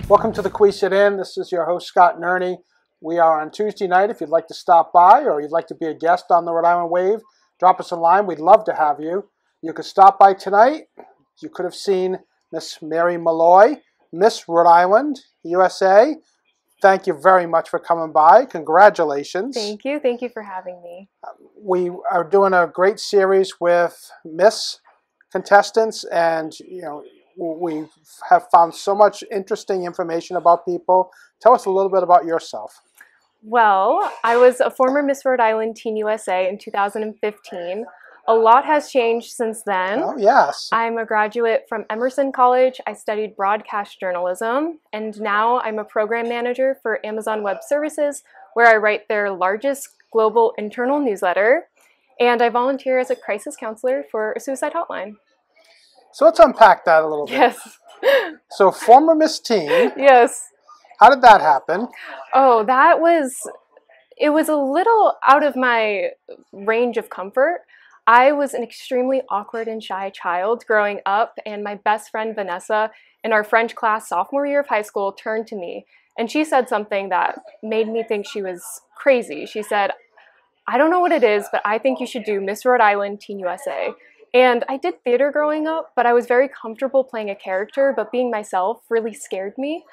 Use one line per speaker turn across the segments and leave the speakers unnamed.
Welcome to the Queesit Inn. This is your host, Scott Nerney. We are on Tuesday night. If you'd like to stop by or you'd like to be a guest on the Rhode Island Wave, drop us a line. We'd love to have you. You could stop by tonight. You could have seen Miss Mary Malloy, Miss Rhode Island USA. Thank you very much for coming by. Congratulations.
Thank you. Thank you for having me.
We are doing a great series with Miss contestants, and we have found so much interesting information about people. Tell us a little bit about yourself.
Well, I was a former Miss Rhode Island Teen USA in 2015. A lot has changed since then.
Oh, yes.
I'm a graduate from Emerson College. I studied broadcast journalism, and now I'm a program manager for Amazon Web Services, where I write their largest global internal newsletter, and I volunteer as a crisis counselor for a suicide hotline.
So let's unpack that a little bit.
Yes.
So former Miss Teen.
Yes.
How did that happen?
Oh, it was a little out of my range of comfort. I was an extremely awkward and shy child growing up, and my best friend Vanessa in our French class sophomore year of high school turned to me, and she said something that made me think she was crazy. She said, "I don't know what it is, but I think you should do Miss Rhode Island Teen USA." And I did theater growing up, but I was very comfortable playing a character, but being myself really scared me.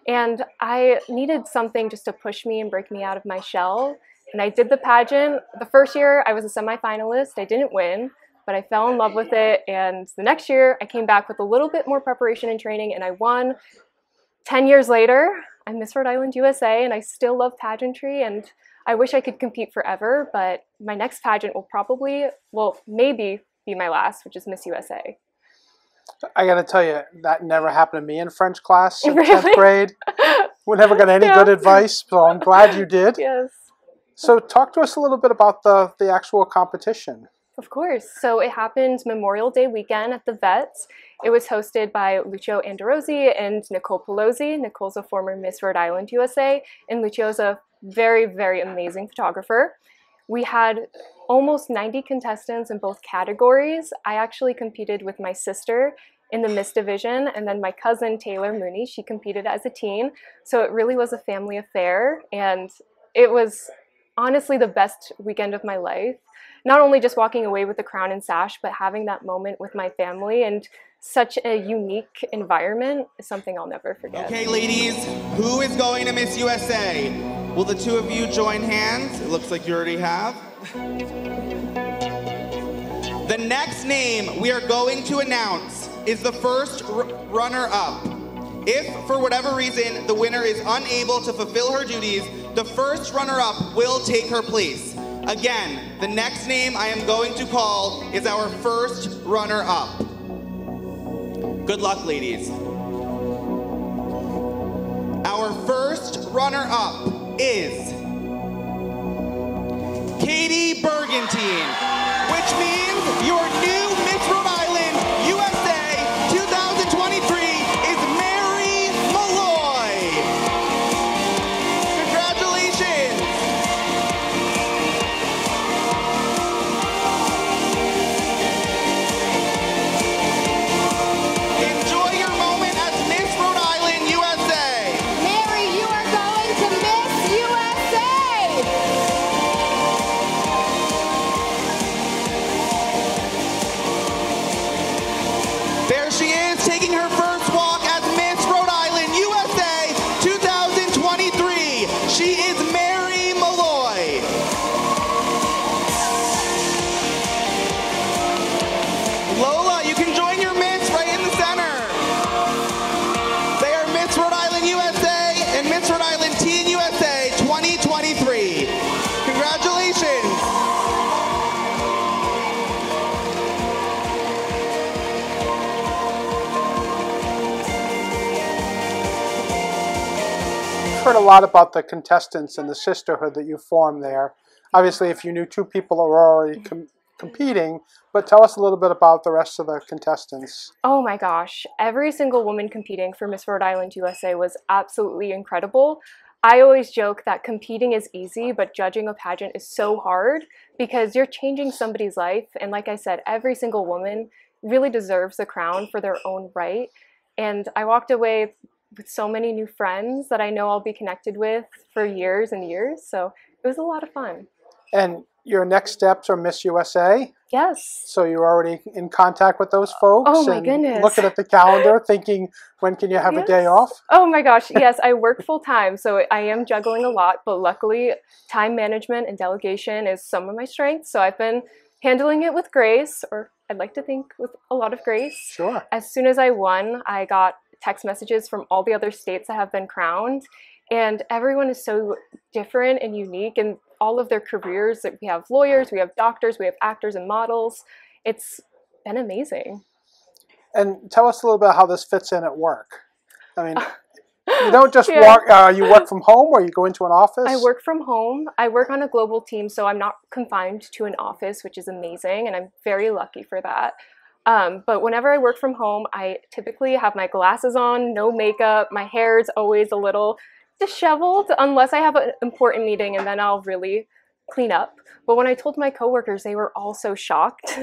And I needed something just to push me and break me out of my shell. And I did the pageant. The first year, I was a semifinalist. I didn't win, but I fell in love with it. And the next year, I came back with a little bit more preparation and training, and I won. 10 years later, I'm Miss Rhode Island USA, and I still love pageantry, and I wish I could compete forever, but my next pageant will maybe be my last, which is Miss USA.
I got to tell you, that never happened to me in French class in
Really?
10th grade. We never got any good advice, so I'm glad you did.
Yes.
So talk to us a little bit about the actual competition.
Of course. So it happened Memorial Day weekend at the Vets. It was hosted by Lucio Anderozzi and Nicole Pelosi. Nicole's a former Miss Rhode Island USA, and Lucio's a very, very amazing photographer. We had almost 90 contestants in both categories. I actually competed with my sister in the Miss division, and then my cousin Taylor Mooney, she competed as a teen. So it really was a family affair, and it was honestly the best weekend of my life. Not only just walking away with the crown and sash, but having that moment with my family and such a unique environment is something I'll never forget.
Okay, ladies, who is going to Miss USA? Will the two of you join hands? It looks like you already have. The next name we are going to announce is the first runner-up. If, for whatever reason, the winner is unable to fulfill her duties, the first runner-up will take her place. Again, the next name I am going to call is our first runner-up. Good luck, ladies. Our first runner-up is Katie Bergantine, which means your new Miss Rhode Island USA 2023 is Mary Malloy. Congratulations. Enjoy your moment as Miss Rhode Island USA.
Mary, you are going to Miss USA.
There she is, taking her first walk as Miss Rhode Island USA 2023. She is Mary Malloy. Lola, you can join your Miss right in the center. They are Miss Rhode Island USA and Miss Rhode Island Teen USA 2023. Congratulations.
Heard a lot about the contestants and the sisterhood that you formed there. Obviously, if you knew two people that were already competing, but tell us a little bit about the rest of the contestants.
Oh my gosh, every single woman competing for Miss Rhode Island USA was absolutely incredible. I always joke that competing is easy, but judging a pageant is so hard because you're changing somebody's life. And like I said, every single woman really deserves the crown for their own right. And I walked away with so many new friends that I know I'll be connected with for years and years. So it was a lot of fun.
And your next steps are Miss USA?
Yes.
So you're already in contact with those folks?
Oh my
and
goodness.
Looking at the calendar, thinking, when can you have a day off?
Oh my gosh, yes, I work full time, so I am juggling a lot, but luckily time management and delegation is some of my strengths, so I've been handling it with grace, or I'd like to think with a lot of grace.
Sure.
As soon as I won, I got text messages from all the other states that have been crowned, and everyone is so different and unique in all of their careers. We have lawyers, we have doctors, we have actors and models. It's been amazing.
And tell us a little bit how this fits in at work. I mean, you don't just work, you work from home, or you go into an office?
I work from home. I work on a global team, so I'm not confined to an office, which is amazing, and I'm very lucky for that. But whenever I work from home, I typically have my glasses on, no makeup, my hair is always a little disheveled unless I have an important meeting, and then I'll really clean up. But when I told my coworkers, they were all so shocked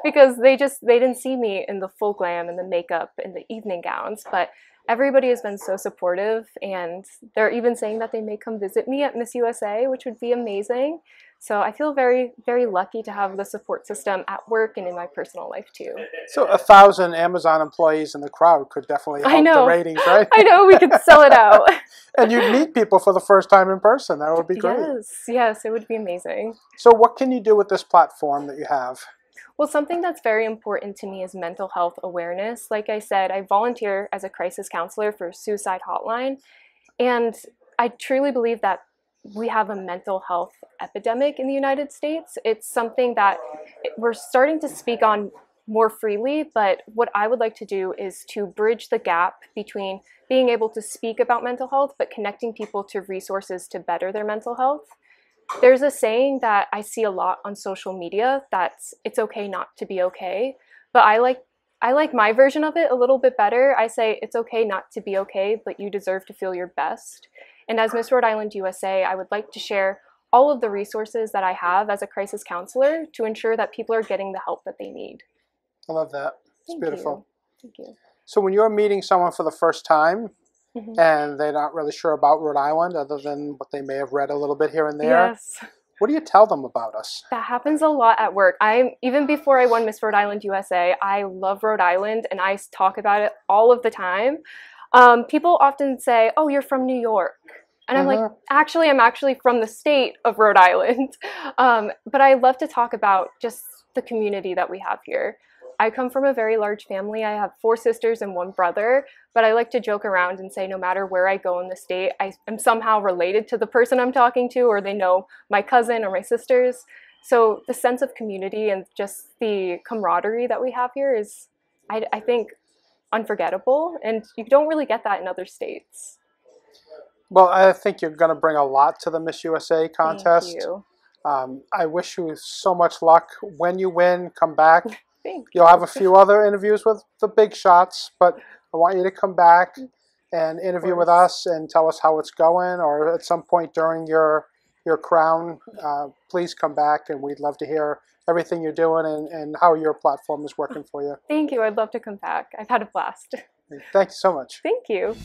because they didn't see me in the full glam and the makeup and the evening gowns. But everybody has been so supportive, and they're even saying that they may come visit me at Miss USA, which would be amazing. So I feel very, very lucky to have the support system at work and in my personal life too.
So 1,000 Amazon employees in the crowd could definitely help the ratings, right?
I know, we could sell it out.
And you'd meet people for the first time in person. That would be great.
Yes, it would be amazing.
So what can you do with this platform that you have?
Well, something that's very important to me is mental health awareness. Like I said, I volunteer as a crisis counselor for Suicide Hotline, and I truly believe that we have a mental health epidemic in the United States. It's something that we're starting to speak on more freely, but what I would like to do is to bridge the gap between being able to speak about mental health, but connecting people to resources to better their mental health. There's a saying that I see a lot on social media that's it's okay not to be okay, but I like my version of it a little bit better. I say it's okay not to be okay, but you deserve to feel your best. And as Miss Rhode Island USA, I would like to share all of the resources that I have as a crisis counselor to ensure that people are getting the help that they need.
I love that. It's beautiful.
Thank you.
So when you're meeting someone for the first time, and they're not really sure about Rhode Island other than what they may have read a little bit here and there, what do you tell them about us?
That happens a lot at work. Even before I won Miss Rhode Island USA, I love Rhode Island and I talk about it all of the time. People often say, oh, you're from New York. And I'm like, actually, I'm actually from the state of Rhode Island. But I love to talk about just the community that we have here. I come from a very large family. I have 4 sisters and 1 brother, but I like to joke around and say no matter where I go in the state, I am somehow related to the person I'm talking to, or they know my cousin or my sisters. So the sense of community and just the camaraderie that we have here is, I think, unforgettable, and you don't really get that in other states.
Well, I think you're going to bring a lot to the Miss USA contest.
Thank you.
I wish you so much luck. When you win, come back.
Thank you.
You'll have a few other interviews with the big shots, but I want you to come back and interview with us and tell us how it's going, or at some point during your crown, please come back, and we'd love to hear everything you're doing and how your platform is working for you.
Thank you. I'd love to come back. I've had a blast.
Thank you so much.
Thank you.